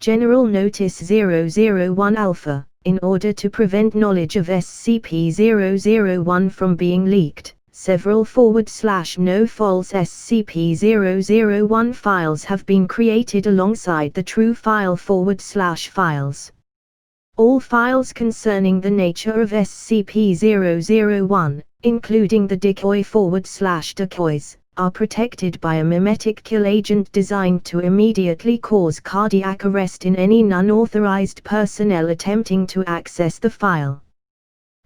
General Notice 001 Alpha. In order to prevent knowledge of SCP-001 from being leaked, several /no false SCP-001 files have been created alongside the true file /files. All files concerning the nature of SCP-001, including the decoy /decoys, are protected by a mimetic kill agent designed to immediately cause cardiac arrest in any non-authorized personnel attempting to access the file.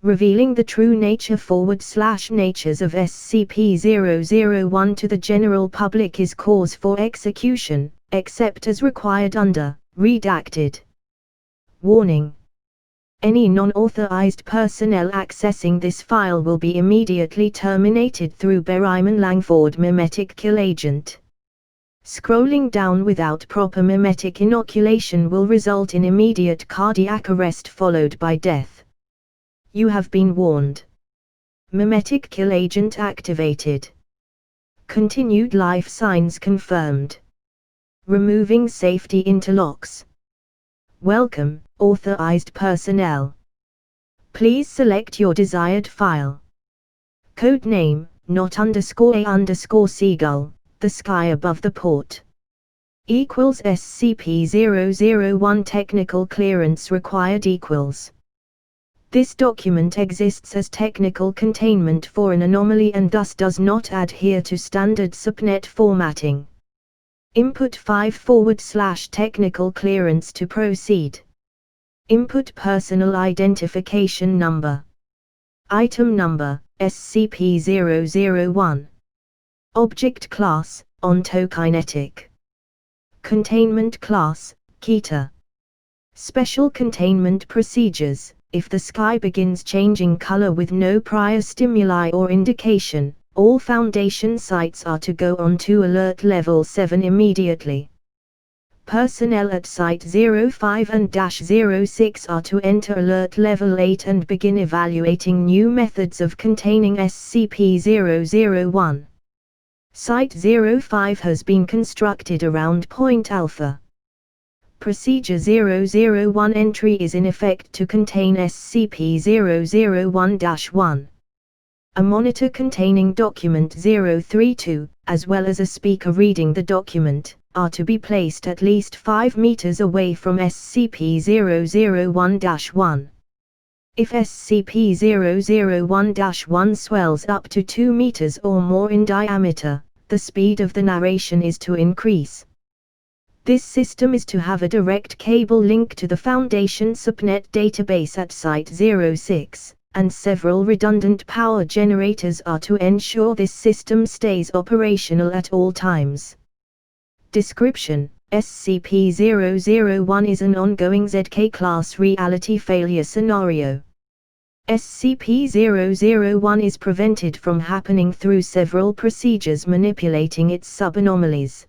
Revealing the true nature /natures of SCP-001 to the general public is cause for execution, except as required under Redacted. Warning. Any non-authorized personnel accessing this file will be immediately terminated through Berryman Langford mimetic kill agent. Scrolling down without proper mimetic inoculation will result in immediate cardiac arrest followed by death. You have been warned. Mimetic kill agent activated. Continued life signs confirmed. Removing safety interlocks. Welcome, authorized personnel. Please select your desired file. Code name, _A_seagull, the sky above the port. Equals SCP-001 technical clearance required equals. This document exists as technical containment for an anomaly and thus does not adhere to standard subnet formatting. Input 5 / technical clearance to proceed. Input personal identification number. Item number, SCP-001. Object class, ontokinetic. Containment class, Keter. Special containment procedures. If the sky begins changing color with no prior stimuli or indication, all Foundation sites are to go on to Alert Level 7 immediately. Personnel at Site 05 and -06 are to enter Alert Level 8 and begin evaluating new methods of containing SCP-001. Site 05 has been constructed around Point Alpha. Procedure 001 entry is in effect to contain SCP-001-1. A monitor containing document 032, as well as a speaker reading the document, are to be placed at least 5 meters away from SCP-001-1. If SCP-001-1 swells up to 2 meters or more in diameter, the speed of the narration is to increase. This system is to have a direct cable link to the Foundation subnet database at Site 06. And several redundant power generators are to ensure this system stays operational at all times. Description: SCP-001 is an ongoing ZK-class reality failure scenario. SCP-001 is prevented from happening through several procedures manipulating its subanomalies.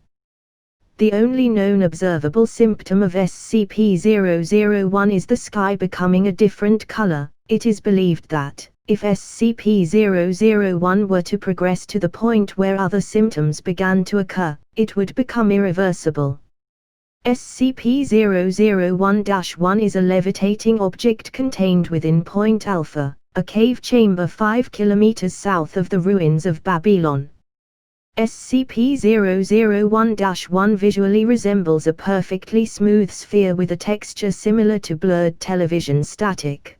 The only known observable symptom of SCP-001 is the sky becoming a different color. It is believed that, if SCP-001 were to progress to the point where other symptoms began to occur, it would become irreversible. SCP-001-1 is a levitating object contained within Point Alpha, a cave chamber 5 kilometers south of the ruins of Babylon. SCP-001-1 visually resembles a perfectly smooth sphere with a texture similar to blurred television static.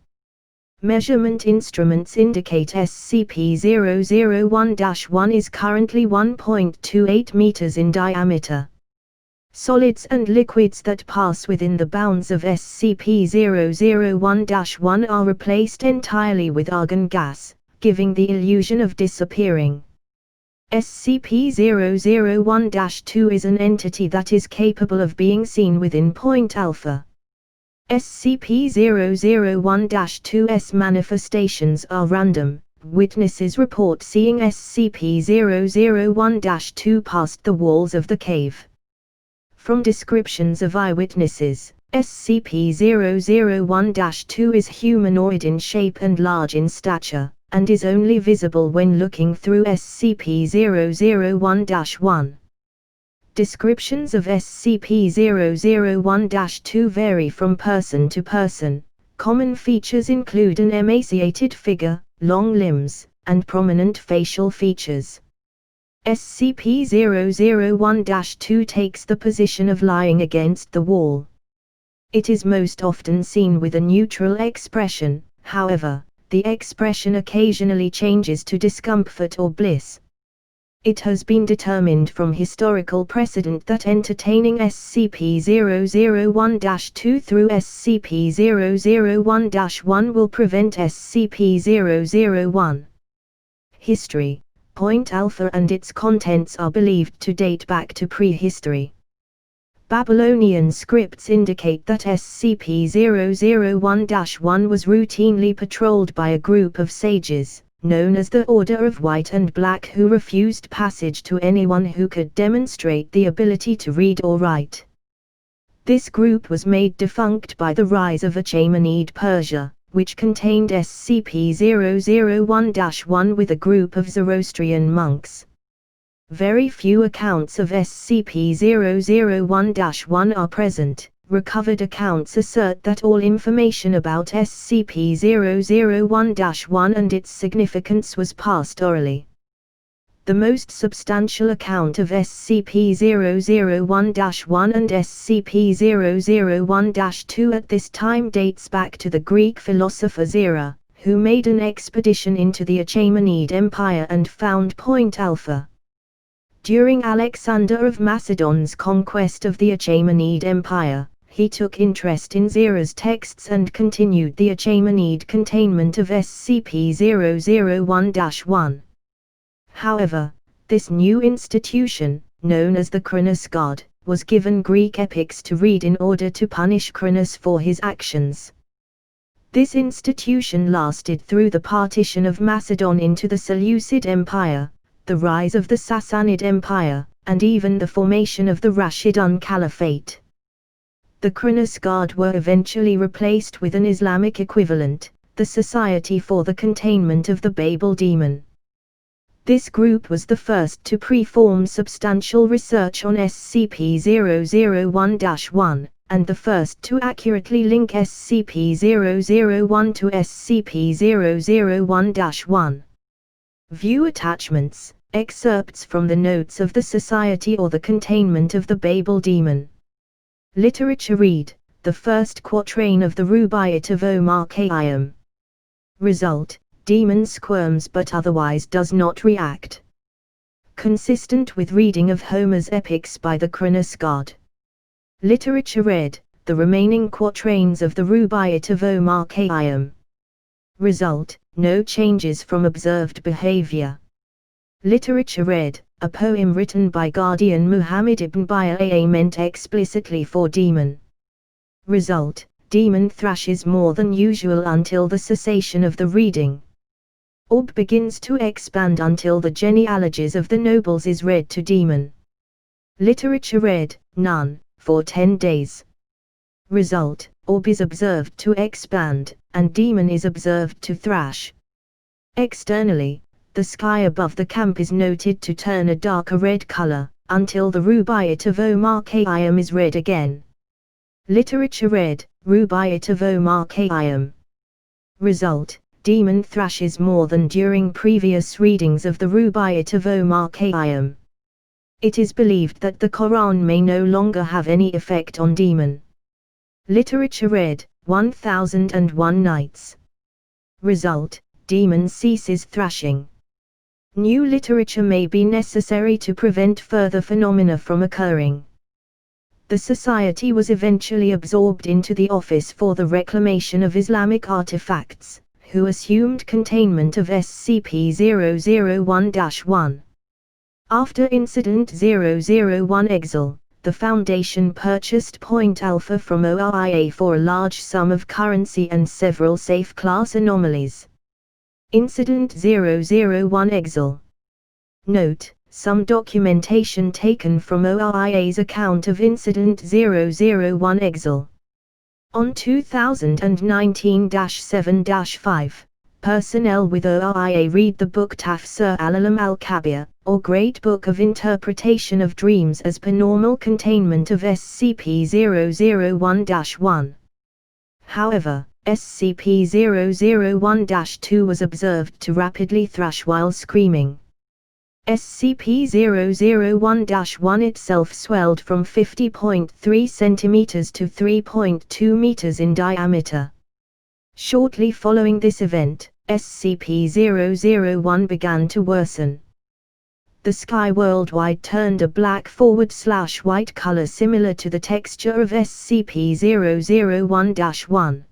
Measurement instruments indicate SCP-001-1 is currently 1.28 meters in diameter. Solids and liquids that pass within the bounds of SCP-001-1 are replaced entirely with argon gas, giving the illusion of disappearing. SCP-001-2 is an entity that is capable of being seen within Point Alpha. SCP-001-2's manifestations are random. Witnesses report seeing SCP-001-2 past the walls of the cave. From descriptions of eyewitnesses, SCP-001-2 is humanoid in shape and large in stature, and is only visible when looking through SCP-001-1. Descriptions of SCP-001-2 vary from person to person. Common features include an emaciated figure, long limbs, and prominent facial features. SCP-001-2 takes the position of lying against the wall. It is most often seen with a neutral expression, however, the expression occasionally changes to discomfort or bliss. It has been determined from historical precedent that entertaining SCP-001-2 through SCP-001-1 will prevent SCP-001. History. Point Alpha and its contents are believed to date back to prehistory. Babylonian scripts indicate that SCP-001-1 was routinely patrolled by a group of sages, known as the Order of White and Black, who refused passage to anyone who could demonstrate the ability to read or write. This group was made defunct by the rise of Achaemenid Persia, which contained SCP-001-1 with a group of Zoroastrian monks. Very few accounts of SCP-001-1 are present. Recovered accounts assert that all information about SCP-001-1 and its significance was passed orally. The most substantial account of SCP-001-1 and SCP-001-2 at this time dates back to the Greek philosopher Zera, who made an expedition into the Achaemenid Empire and found Point Alpha. During Alexander of Macedon's conquest of the Achaemenid Empire, he took interest in Zera's texts and continued the Achaemenid containment of SCP-001-1. However, this new institution, known as the Cronus God, was given Greek epics to read in order to punish Cronus for his actions. This institution lasted through the partition of Macedon into the Seleucid Empire, the rise of the Sassanid Empire, and even the formation of the Rashidun Caliphate. The Cronus Guard were eventually replaced with an Islamic equivalent, the Society for the Containment of the Babel Demon. This group was the first to perform substantial research on SCP-001-1, and the first to accurately link SCP-001 to SCP-001-1. View attachments, excerpts from the notes of the Society or the Containment of the Babel Demon. Literature read, the first quatrain of the Rubaiyat of Omar Khayyam. Result, demon squirms but otherwise does not react. Consistent with reading of Homer's epics by the Cronus God. Literature read, the remaining quatrains of the Rubaiyat of Omar Khayyam. Result, no changes from observed behavior. Literature read, a poem written by Guardian Muhammad ibn Bay'a meant explicitly for demon. Result, demon thrashes more than usual until the cessation of the reading. Orb begins to expand until the genealogies of the nobles is read to demon. Literature read, none, for 10 days. Result, orb is observed to expand, and demon is observed to thrash. Externally, the sky above the camp is noted to turn a darker red color, until the Rubaiyat of Omar Khayyam is read again. Literature read, Rubaiyat of Omar Khayyam. Result, demon thrashes more than during previous readings of the Rubaiyat of Omar Khayyam. It is believed that the Quran may no longer have any effect on demon. Literature read, 1001 Nights. Result, demon ceases thrashing. New literature may be necessary to prevent further phenomena from occurring. The Society was eventually absorbed into the Office for the Reclamation of Islamic Artifacts, who assumed containment of SCP-001-1. After Incident 001 Exile, the Foundation purchased Point Alpha from OIA for a large sum of currency and several safe class anomalies. Incident 001 Exile. Note, some documentation taken from OIA's account of Incident 001 Exile. On 2019-7-5, personnel with OIA read the book Tafsir al-Alam al-Kabir, or Great Book of Interpretation of Dreams as per normal containment of SCP-001-1. However, SCP-001-2 was observed to rapidly thrash while screaming. SCP-001-1 itself swelled from 50.3 cm to 3.2 meters in diameter. Shortly following this event, SCP-001 began to worsen. The sky worldwide turned a black/white color similar to the texture of SCP-001-1.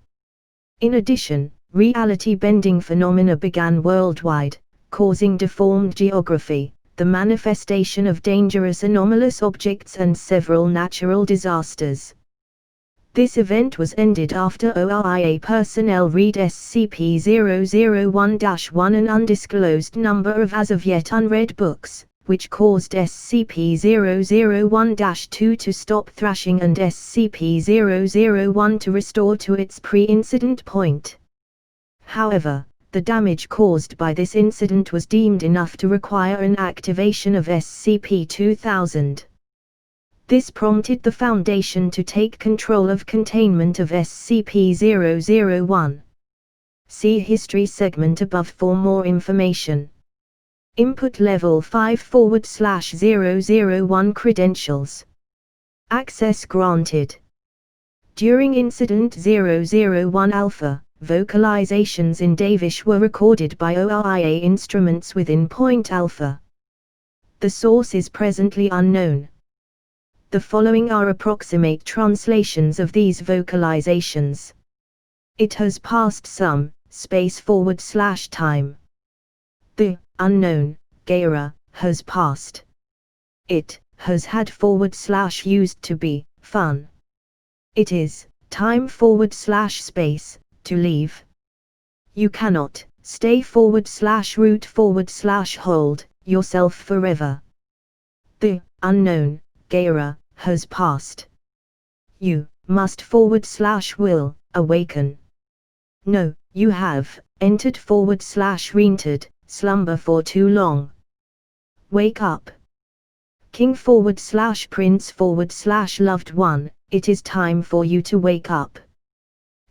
In addition, reality-bending phenomena began worldwide, causing deformed geography, the manifestation of dangerous anomalous objects and several natural disasters. This event was ended after ORIA personnel read SCP-001-1 an undisclosed number of as-of-yet unread books, which caused SCP-001-2 to stop thrashing and SCP-001 to restore to its pre-incident point. However, the damage caused by this incident was deemed enough to require an activation of SCP-2000. This prompted the Foundation to take control of containment of SCP-001. See History segment above for more information. Input Level 5/001 Credentials. Access granted. During Incident 001 Alpha, vocalizations in Davish were recorded by ORIA instruments within Point Alpha. The source is presently unknown. The following are approximate translations of these vocalizations. It has passed some /time. The unknown Gaira has passed. It has had /used to be fun. It is time /space to leave. You cannot stay /root /hold yourself forever. The unknown Gaira has passed. You must /will awaken. No, you have entered /reentered slumber for too long. Wake up. King /prince /loved one, it is time for you to wake up.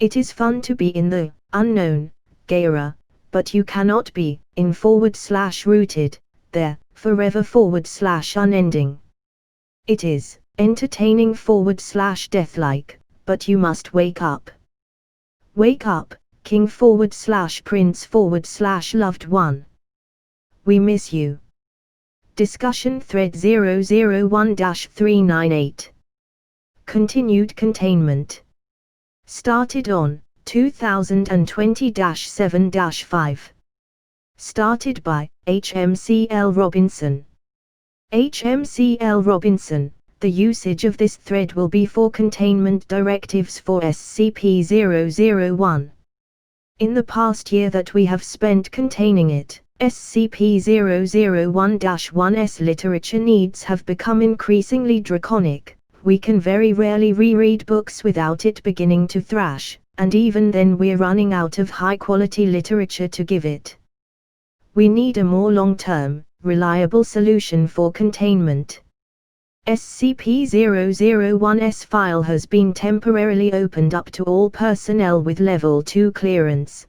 It is fun to be in the unknown Gaira, but you cannot be in /rooted there forever /unending. It is entertaining /deathlike, but you must wake up. Wake up, King /prince /loved one. We miss you. Discussion Thread 001-398. Continued containment. Started on 2020-7-5. Started by HMCL Robinson. HMCL Robinson, the usage of this thread will be for containment directives for SCP-001. In the past year that we have spent containing it, SCP-001-1's literature needs have become increasingly draconic. We can very rarely reread books without it beginning to thrash, and even then we're running out of high-quality literature to give it. We need a more long-term, reliable solution for containment. SCP-001's file has been temporarily opened up to all personnel with Level 2 clearance.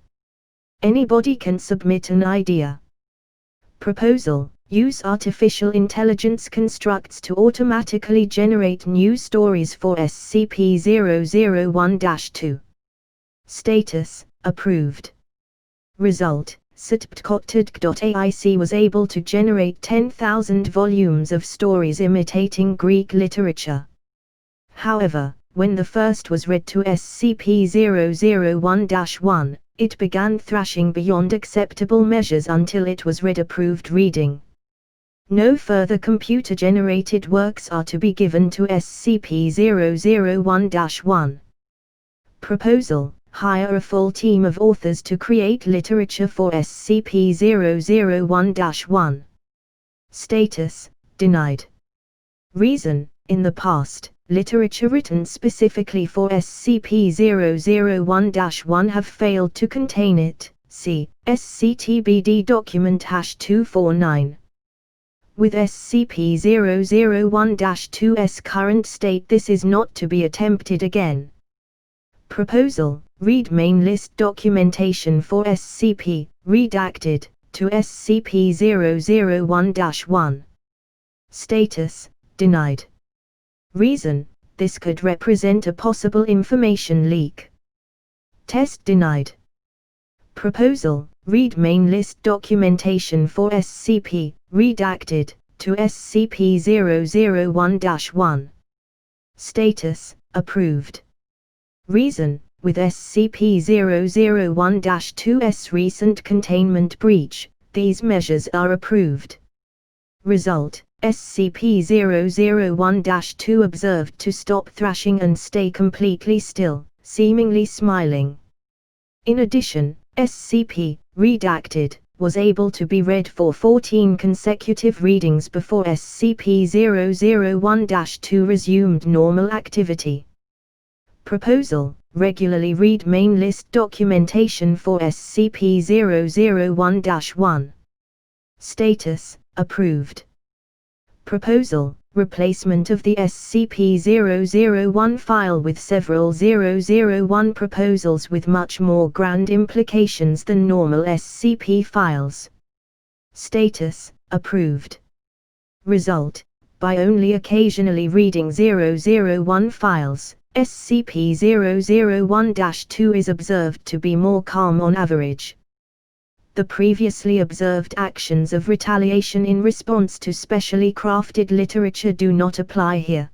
Anybody can submit an idea. Proposal: use artificial intelligence constructs to automatically generate new stories for SCP-001-2. Status: approved. Result: SCP-AIC was able to generate 10,000 volumes of stories imitating Greek literature. However, when the first was read to SCP-001-1, it began thrashing beyond acceptable measures until it was read approved reading. No further computer-generated works are to be given to SCP-001-1. Proposal: hire a full team of authors to create literature for SCP-001-1. Status: denied. Reason: in the past, literature written specifically for SCP-001-1 have failed to contain it. See SCTBD document #249. With SCP-001-2's current state, this is not to be attempted again. Proposal: read main list documentation for SCP, redacted, to SCP-001-1. Status: denied. Reason: this could represent a possible information leak. Test denied. Proposal: read main list documentation for SCP, redacted, to SCP-001-1. Status: approved. Reason: with SCP-001-2's recent containment breach, these measures are approved. Result: SCP-001-2 observed to stop thrashing and stay completely still, seemingly smiling. In addition, SCP, redacted, was able to be read for 14 consecutive readings before SCP-001-2 resumed normal activity. Proposal: regularly read main list documentation for SCP-001-1. Status: approved. Proposal: replacement of the SCP-001 file with several 001 proposals with much more grand implications than normal SCP files. Status: approved. Result: by only occasionally reading 001 files, SCP-001-2 is observed to be more calm on average. The previously observed actions of retaliation in response to specially crafted literature do not apply here.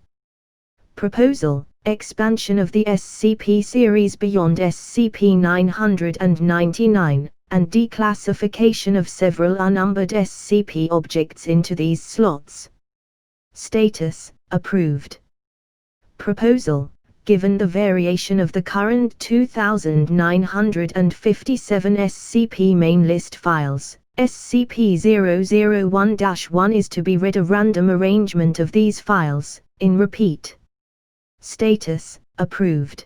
Proposal: expansion of the SCP series beyond SCP-999, and declassification of several unnumbered SCP objects into these slots. Status: approved. Proposal: given the variation of the current 2,957 SCP main list files, SCP-001-1 is to be read a random arrangement of these files, in repeat. Status: approved.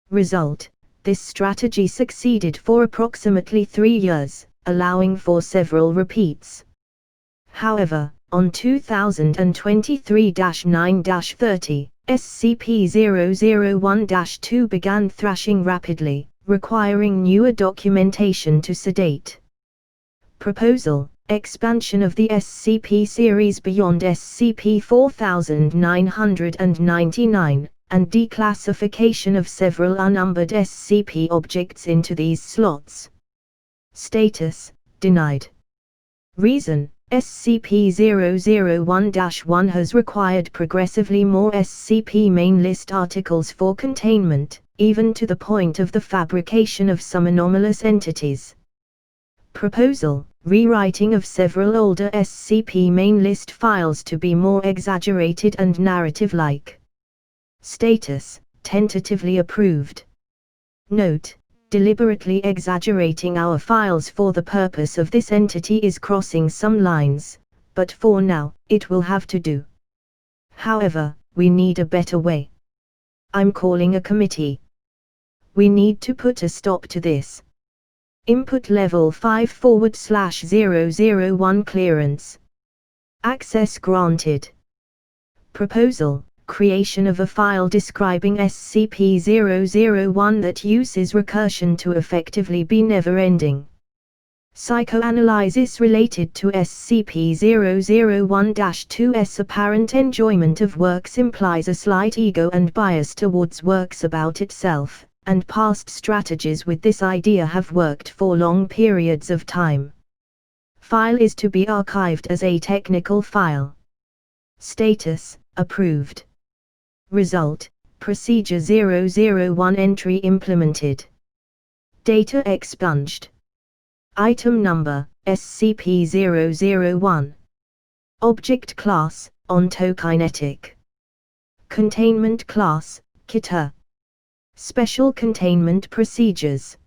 Result: this strategy succeeded for approximately 3 years, allowing for several repeats. However, on 2023-9-30, SCP-001-2 began thrashing rapidly, requiring newer documentation to sedate. Proposal: expansion of the SCP series beyond SCP-4999, and declassification of several unnumbered SCP objects into these slots. Status: denied. Reason: SCP-001-1 has required progressively more SCP main list articles for containment, even to the point of the fabrication of some anomalous entities. Proposal: rewriting of several older SCP main list files to be more exaggerated and narrative-like. Status: tentatively approved. Note: deliberately exaggerating our files for the purpose of this entity is crossing some lines, but for now, it will have to do. However, we need a better way. I'm calling a committee. We need to put a stop to this. Input Level 5/001 clearance. Access granted. Proposal: creation of a file describing SCP-001 that uses recursion to effectively be never-ending. Psychoanalysis related to SCP-001-2's apparent enjoyment of works implies a slight ego and bias towards works about itself, and past strategies with this idea have worked for long periods of time. File is to be archived as a technical file. Status: approved. Result: Procedure 001 entry implemented. Data expunged. Item number: SCP-001. Object class: Ontokinetic. Containment class: Kita. Special containment procedures: